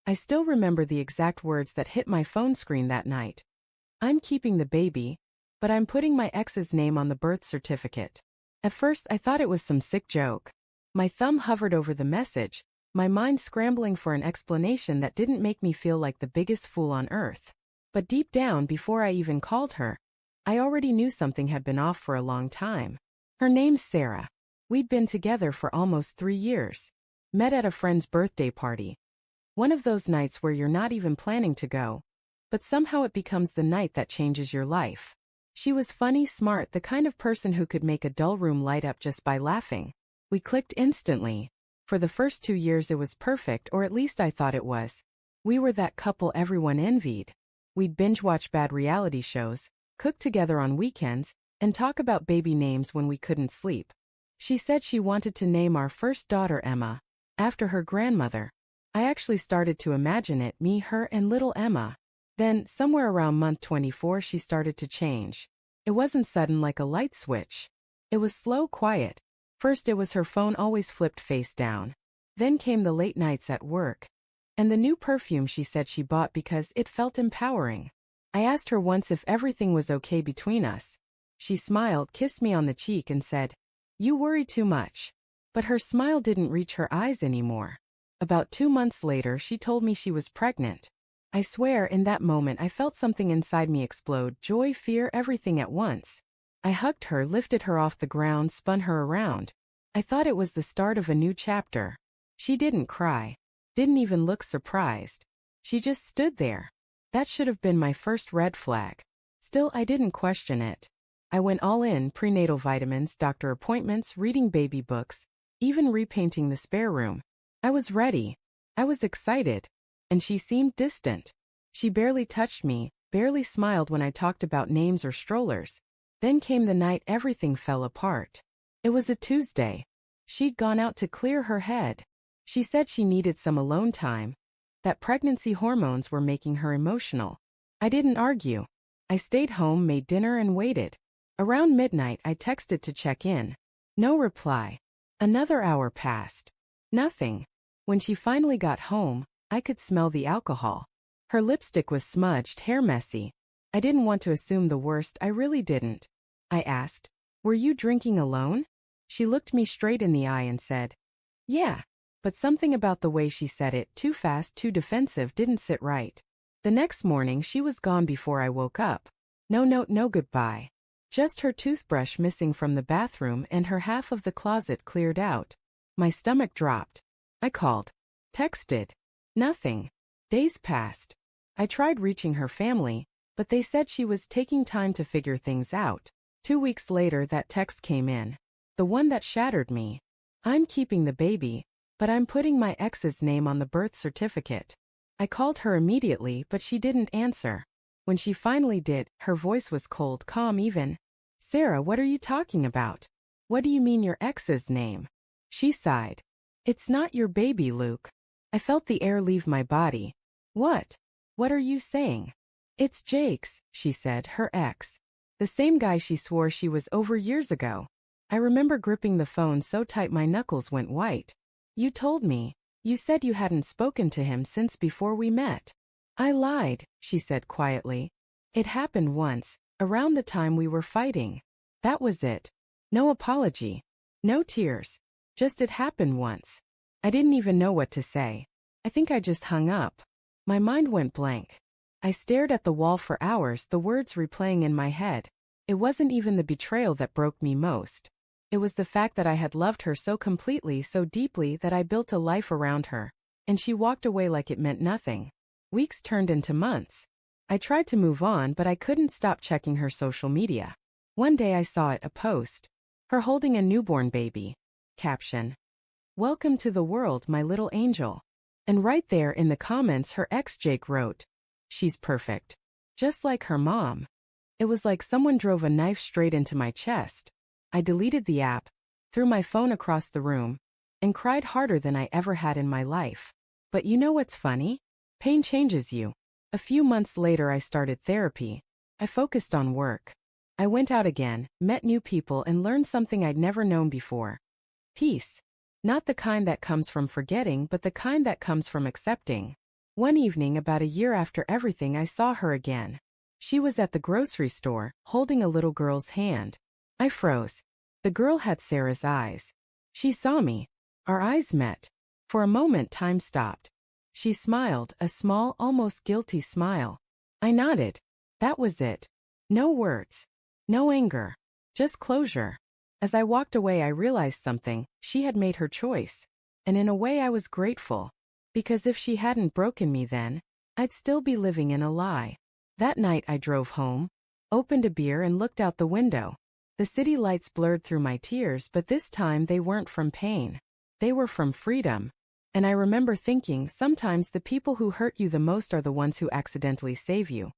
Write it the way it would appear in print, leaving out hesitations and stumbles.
I still remember the exact words that hit my phone screen that night. I'm keeping the baby, but I'm putting my ex's name on the birth certificate. At first I thought it was some sick joke. My thumb hovered over the message, my mind scrambling for an explanation that didn't make me feel like the biggest fool on earth. But deep down, before I even called her, I already knew something had been off for a long time. Her name's Sarah. We'd been together for almost 3 years. Met at a friend's birthday party. One of those nights where you're not even planning to go, but somehow it becomes the night that changes your life. She was funny, smart, the kind of person who could make a dull room light up just by laughing. We clicked instantly. For the first 2 years it was perfect, or at least I thought it was. We were that couple everyone envied. We'd binge-watch bad reality shows, cook together on weekends, and talk about baby names when we couldn't sleep. She said she wanted to name our first daughter Emma, after her grandmother. I actually started to imagine it, me, her, and little Emma. Then, somewhere around month 24, she started to change. It wasn't sudden like a light switch. It was slow, quiet. First it was her phone always flipped face down. Then came the late nights at work. And the new perfume she said she bought because it felt empowering. I asked her once if everything was okay between us. She smiled, kissed me on the cheek and said, "You worry too much." But her smile didn't reach her eyes anymore. About 2 months later she told me she was pregnant. I swear in that moment I felt something inside me explode, joy, fear, everything at once. I hugged her, lifted her off the ground, spun her around. I thought it was the start of a new chapter. She didn't cry. Didn't even look surprised. She just stood there. That should have been my first red flag. Still, I didn't question it. I went all in, prenatal vitamins, doctor appointments, reading baby books, even repainting the spare room. I was ready. I was excited. And she seemed distant. She barely touched me, barely smiled when I talked about names or strollers. Then came the night everything fell apart. It was a Tuesday. She'd gone out to clear her head. She said she needed some alone time, that pregnancy hormones were making her emotional. I didn't argue. I stayed home, made dinner and waited. Around midnight I texted to check in. No reply. Another hour passed. Nothing. When she finally got home, I could smell the alcohol. Her lipstick was smudged, hair messy. I didn't want to assume the worst, I really didn't. I asked, "Were you drinking alone?" She looked me straight in the eye and said, "Yeah." But something about the way she said it, too fast, too defensive, didn't sit right. The next morning she was gone before I woke up. No note, no goodbye. Just her toothbrush missing from the bathroom and her half of the closet cleared out. My stomach dropped. I called. Texted. Nothing. Days passed. I tried reaching her family, but they said she was taking time to figure things out. 2 weeks later that text came in. The one that shattered me. "I'm keeping the baby, but I'm putting my ex's name on the birth certificate." I called her immediately, but she didn't answer. When she finally did, her voice was cold, calm even. "Sarah, what are you talking about? What do you mean your ex's name?" She sighed. "It's not your baby, Luke." I felt the air leave my body. "What? What are you saying?" "It's Jake's," she said, "her ex. The same guy she swore she was over years ago." I remember gripping the phone so tight my knuckles went white. "You told me. You said you hadn't spoken to him since before we met." "I lied," she said quietly. "It happened once, around the time we were fighting. That was it. No apology. No tears. Just it happened once." I didn't even know what to say. I think I just hung up. My mind went blank. I stared at the wall for hours, the words replaying in my head. It wasn't even the betrayal that broke me most. It was the fact that I had loved her so completely, so deeply, that I built a life around her, and she walked away like it meant nothing. Weeks turned into months. I tried to move on, but I couldn't stop checking her social media. One day I saw it, a post. Her holding a newborn baby. Caption: "Welcome to the world, my little angel." And right there in the comments her ex Jake wrote, "She's perfect. Just like her mom." It was like someone drove a knife straight into my chest. I deleted the app, threw my phone across the room, and cried harder than I ever had in my life. But you know what's funny? Pain changes you. A few months later I started therapy. I focused on work. I went out again, met new people and learned something I'd never known before. Peace. Not the kind that comes from forgetting, but the kind that comes from accepting. One evening about a year after everything, I saw her again. She was at the grocery store, holding a little girl's hand. I froze. The girl had Sarah's eyes. She saw me. Our eyes met. For a moment time stopped. She smiled, a small, almost guilty smile. I nodded. That was it. No words. No anger. Just closure. As I walked away, I realized something. She had made her choice. And in a way I was grateful. Because if she hadn't broken me then, I'd still be living in a lie. That night I drove home, opened a beer and looked out the window. The city lights blurred through my tears, but this time they weren't from pain. They were from freedom. And I remember thinking, sometimes the people who hurt you the most are the ones who accidentally save you.